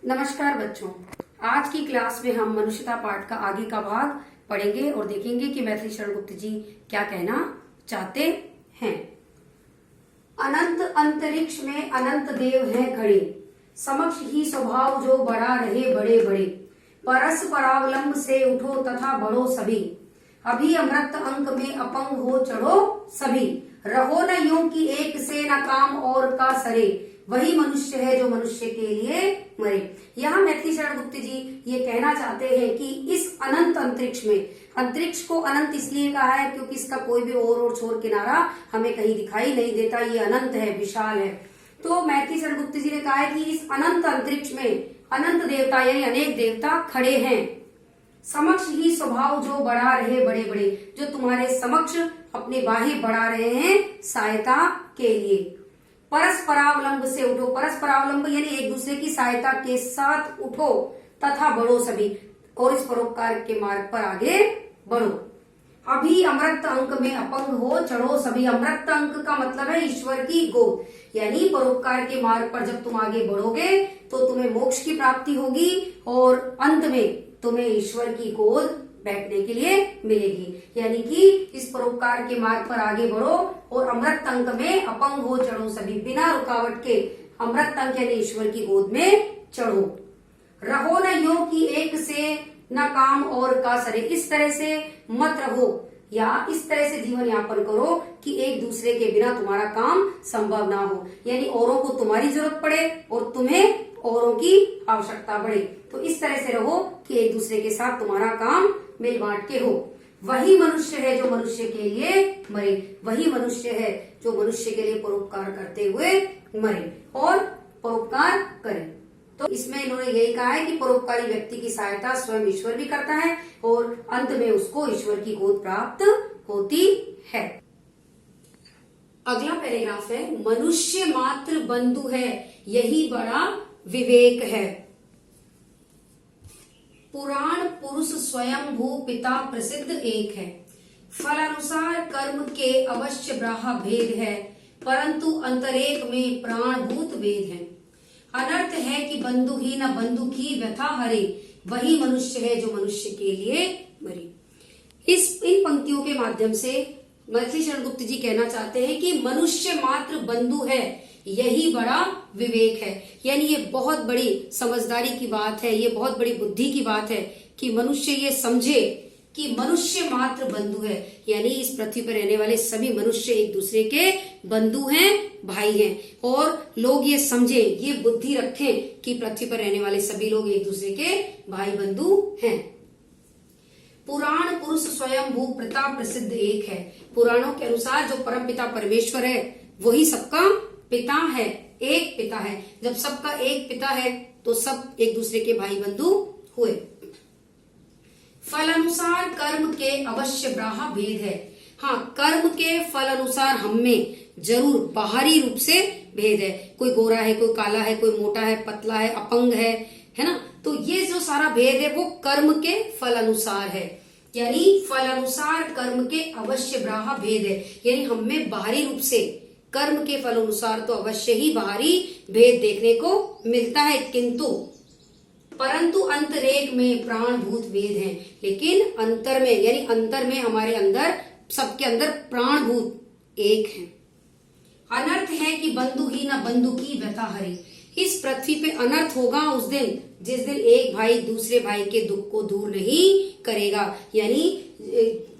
नमस्कार बच्चों, आज की क्लास में हम मनुष्यता पाठ का आगे का भाग पढ़ेंगे और देखेंगे कि मैथिली शरण गुप्त जी क्या कहना चाहते हैं। अनंत अंतरिक्ष में अनंत देव हैं खड़े, समक्ष ही स्वभाव जो बड़ा रहे बड़े बड़े, परस परावलंब से उठो तथा बढ़ो सभी, अभी अमृत अंक में अपंग हो चढ़ो सभी, रहो न यूं कि एक से न काम और का सरे, वही मनुष्य है जो मनुष्य के लिए मरे। यहाँ मैथिली शरण गुप्त जी ये कहना चाहते हैं कि इस अनंत अंतरिक्ष में, अंतरिक्ष को अनंत इसलिए कहा है क्योंकि इसका कोई भी और छोर किनारा हमें कहीं दिखाई नहीं देता, ये अनंत है, विशाल है। तो मैथिली शरण गुप्त जी ने कहा है कि इस अनंत अंतरिक्ष में अनंत देवता यानी अनेक देवता खड़े हैं, समक्ष ही स्वभाव जो बढ़ा रहे बड़े बड़े, जो तुम्हारे समक्ष अपने बाहें बढ़ा रहे हैं सहायता के लिए। परस परावलंब से उठो, परस परावलंब यानी एक दूसरे की सहायता के साथ उठो तथा बढ़ो सभी, और इस परोपकार के मार्ग पर आगे बढ़ो। अभी अमृत अंक में अपंग हो चढ़ो सभी, अमृत अंक का मतलब है ईश्वर की गोद, यानी परोपकार के मार्ग पर जब तुम आगे बढ़ोगे तो तुम्हें मोक्ष की प्राप्ति होगी और अंत में तुम्हें ईश्वर की गोद बैठने के लिए मिलेगी। यानी कि इस परोपकार के मार्ग पर आगे बढ़ो और अमृत अंक में अपंग हो चढ़ो सभी, बिना रुकावट के अमृत अंक यानी ईश्वर की गोद में चढ़ो। रहो न यो कि एक से न काम और का सरे, इस तरह से मत रहो या इस तरह से जीवन यापन करो कि एक दूसरे के बिना तुम्हारा काम संभव ना हो, यानी औरों को तुम्हारी जरूरत पड़े और तुम्हें औरों की आवश्यकता बढ़े। तो इस तरह से रहो कि एक दूसरे के साथ तुम्हारा काम मिल बांट के हो। वही मनुष्य है जो मनुष्य के लिए मरे, वही मनुष्य है जो मनुष्य के लिए परोपकार करते हुए मरे और परोपकार करे। तो इसमें इन्होंने यही कहा है कि परोपकारी व्यक्ति की सहायता स्वयं ईश्वर भी करता है और अंत में उसको ईश्वर की गोद प्राप्त होती है। अगला पैराग्राफ है, मनुष्य मात्र बंधु है यही बड़ा विवेक है, पुराण पुरुष स्वयं भू पिता प्रसिद्ध एक है, फलानुसार कर्म के अवश्य ब्राह भेद है, परंतु अंतरेक में प्राणभूत वेद है। अनर्थ है कि बंधु ही न बंधु की व्यथा हरे, वही मनुष्य है जो मनुष्य के लिए मरे। इन पंक्तियों के माध्यम से मैथिली शरण गुप्त जी कहना चाहते हैं कि मनुष्य मात्र बंधु है यही बड़ा विवेक है, यानी ये बहुत बड़ी समझदारी की बात है, ये बहुत बड़ी बुद्धि की बात है कि मनुष्य ये समझे कि मनुष्य मात्र बंधु है, यानी इस पृथ्वी पर रहने वाले सभी मनुष्य एक दूसरे के बंधु हैं, भाई हैं, और लोग ये समझे, ये बुद्धि रखें कि पृथ्वी पर रहने वाले सभी लोग एक दूसरे के भाई बंधु हैं। पुराण पुरुष स्वयं भू पिता प्रसिद्ध एक है, पुराणों के अनुसार जो परम पिता परमेश्वर है वही सबका पिता है, एक पिता है। जब सबका एक पिता है तो सब एक दूसरे के भाई बंधु हुए। फल अनुसार कर्म के अवश्य ब्राह भेद है, हाँ कर्म के फल अनुसार हम में जरूर बाहरी रूप से भेद है, कोई गोरा है, कोई काला है, कोई मोटा है, पतला है, अपंग है ना। तो ये जो सारा भेद है वो कर्म के फल अनुसार है, यानी फल अनुसार कर्म के अवश्य ब्राह भेद है, यानी हम में बाहरी रूप से कर्म के फल अनुसार तो अवश्य ही बाहरी भेद देखने को मिलता है, किंतु परंतु अंतरेक में प्राणभूत वेद है, लेकिन अंतर में यानी अंतर में हमारे अंदर सबके अंदर प्राणभूत एक है। अनर्थ है कि बंधु ही न बंधु की व्यथा हरे, इस पृथ्वी पे अनर्थ होगा उस दिन जिस दिन एक भाई दूसरे भाई के दुख को दूर नहीं करेगा, यानी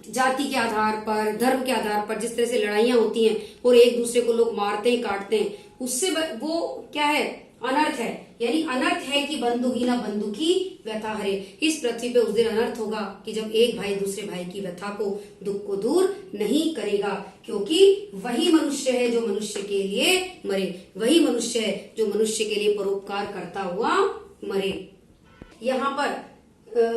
जाति के आधार पर, धर्म के आधार पर जिस तरह से लड़ाइयां होती हैं और एक दूसरे को लोग मारते हैं, काटते हैं, उससे वो क्या है, अनर्थ है। यानी अनर्थ है कि बंधु ही ना बंधु की व्यथा हरे, इस पृथ्वी पे उस दिन अनर्थ होगा कि जब एक भाई दूसरे भाई की व्यथा को, दुख को दूर नहीं करेगा, क्योंकि वही मनुष्य है जो मनुष्य के लिए मरे, वही मनुष्य है जो मनुष्य के लिए परोपकार करता हुआ मरे। यहाँ पर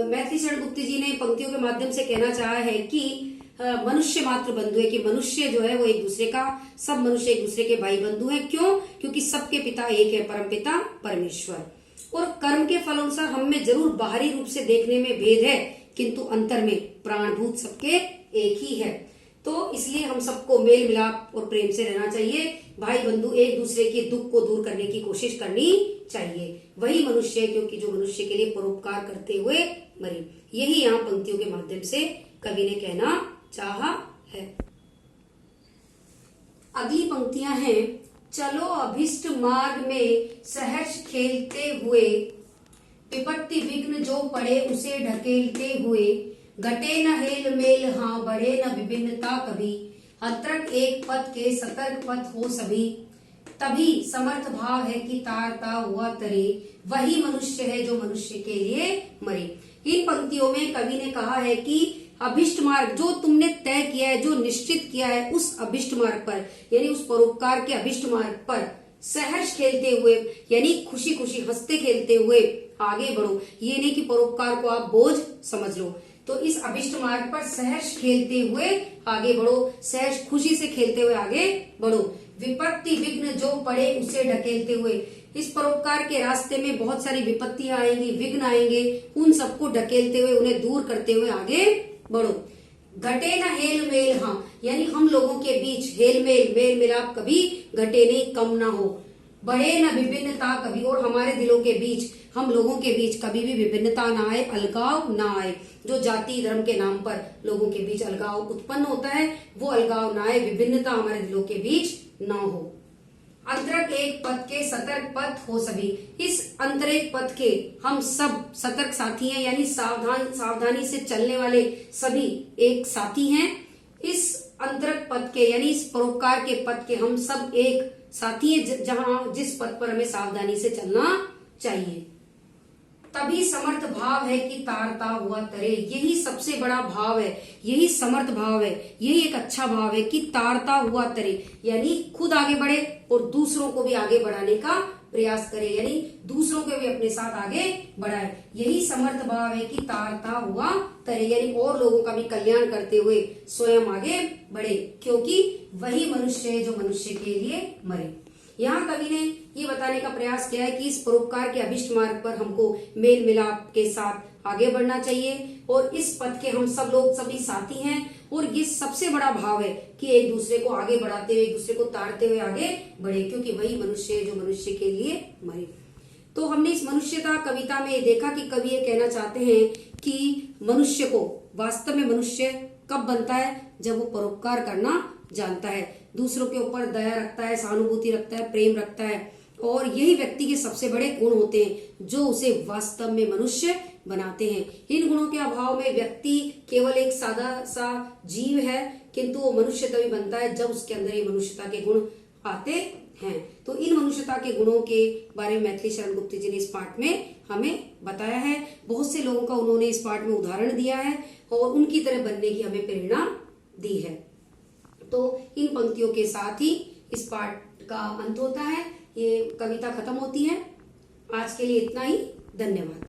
मैथिली शरण गुप्त जी ने पंक्तियों के माध्यम से कहना चाहा है कि मनुष्य मात्र बंधु है, कि मनुष्य जो है वो एक दूसरे का, सब मनुष्य एक दूसरे के भाई बंधु हैं। क्यों? क्योंकि सबके पिता एक है, परम पिता परमेश्वर। और कर्म के फल अनुसार हम में जरूर बाहरी रूप से देखने में भेद है, किंतु अंतर में प्राणभूत सबके एक ही है। तो इसलिए हम सबको मेल मिलाप और प्रेम से रहना चाहिए, भाई बंधु एक दूसरे के दुख को दूर करने की कोशिश करनी चाहिए। वही मनुष्य है, क्योंकि जो मनुष्य के लिए परोपकार करते हुए मरे। यही यहाँ पंक्तियों के माध्यम से कवि ने कहना चाहा है। अगली पंक्तियां हैं, चलो अभिष्ट मार्ग में सहर्ष खेलते हुए, विपत्ति विघ्न जो पड़े उसे ढकेलते हुए, घटे न हेल मेल हाँ बढ़े न विभिन्नता कभी, अतर्क एक पथ के सतर्क पथ हो सभी, तभी समर्थ भाव है कि तारता हुआ तरे, वही मनुष्य है जो मनुष्य के लिए मरे। इन पंक्तियों में कवि ने कहा है कि अभिष्ट मार्ग जो तुमने तय किया है, जो निश्चित किया है, उस अभिष्ट मार्ग पर यानी उस परोपकार के अभिष्ट मार्ग पर सहर्ष खेलते हुए यानी खुशी खुशी हंसते खेलते हुए आगे बढ़ो। ये नहीं कि परोपकार को आप बोझ समझ लो। तो इस अभिष्ट मार्ग पर सहर्ष खेलते हुए आगे बढ़ो, सहर्ष खुशी से खेलते हुए आगे बढ़ो। विपत्ति विघ्न जो पड़े उसे ढकेलते हुए, इस परोपकार के रास्ते में बहुत सारी विपत्तियां आएंगी, विघ्न आएंगे, उन सबको ढकेलते हुए उन्हें दूर करते हुए आगे बढ़ो। घटे ना हेल मेल हाँ यानी हम लोगों के बीच हेल मेल मेल मिलाप कभी घटे नहीं, कम ना हो। बढ़े न विभिन्नता कभी, और हमारे दिलों के बीच हम लोगों के बीच कभी भी विभिन्नता ना आए, अलगाव ना आए। जो जाति धर्म के नाम पर लोगों के बीच अलगाव उत्पन्न होता है वो अलगाव ना आए, विभिन्नता हमारे दिलों के बीच ना हो। अंतरक एक पथ के सतर्क पथ हो सभी, इस अंतरिक पथ के हम सब सतर्क साथी हैं यानी सावधानी से चलने वाले सभी एक साथी हैं। इस अंतरक पथ के यानी इस परोपकार के पथ के हम सब एक साथी हैं, जहां जिस पथ पर हमें सावधानी से चलना चाहिए। तभी समर्थ भाव है कि तारता हुआ तरे, यही सबसे बड़ा भाव है, यही समर्थ भाव है, यही एक अच्छा भाव है कि तारता हुआ तरे यानी खुद आगे बढ़े और दूसरों को भी आगे बढ़ाने का प्रयास करे, यानी दूसरों को भी अपने साथ आगे बढ़ाए। यही समर्थ भाव है कि तारता हुआ तरे यानी और लोगों का भी कल्याण करते हुए स्वयं आगे बढ़े, क्योंकि वही मनुष्य है जो मनुष्य के लिए मरे। यहाँ कवि ने ये बताने का प्रयास किया है कि इस परोपकार के अभिष्ट मार्ग पर हमको मेल मिलाप के साथ आगे बढ़ना चाहिए और इस पथ के हम सब लोग सभी साथी हैं और ये सबसे बड़ा भाव है कि एक दूसरे को आगे बढ़ाते हुए, एक दूसरे को ताड़ते हुए आगे बढ़े, क्योंकि वही मनुष्य है जो मनुष्य के लिए मरे। तो हमने इस मनुष्यता कविता में देखा कि कवि ये कहना चाहते हैं कि मनुष्य को वास्तव में मनुष्य कब बनता है, जब वो परोपकार करना जानता है, दूसरों के ऊपर दया रखता है, सहानुभूति रखता है, प्रेम रखता है, और यही व्यक्ति के सबसे बड़े गुण होते हैं जो उसे वास्तव में मनुष्य बनाते हैं। इन गुणों के अभाव में व्यक्ति केवल एक सादा सा जीव है, किंतु वो मनुष्य तभी बनता है जब उसके अंदर ये मनुष्यता के गुण आते हैं। तो इन मनुष्यता के गुणों के बारे में मैथिली शरण गुप्त जी ने इस पाठ में हमें बताया है। बहुत से लोगों का उन्होंने इस पाठ में उदाहरण दिया है और उनकी तरह बनने की हमें प्रेरणा दी है। तो इन पंक्तियों के साथ ही इस पाठ का अंत होता है, ये कविता खत्म होती है। आज के लिए इतना ही, धन्यवाद।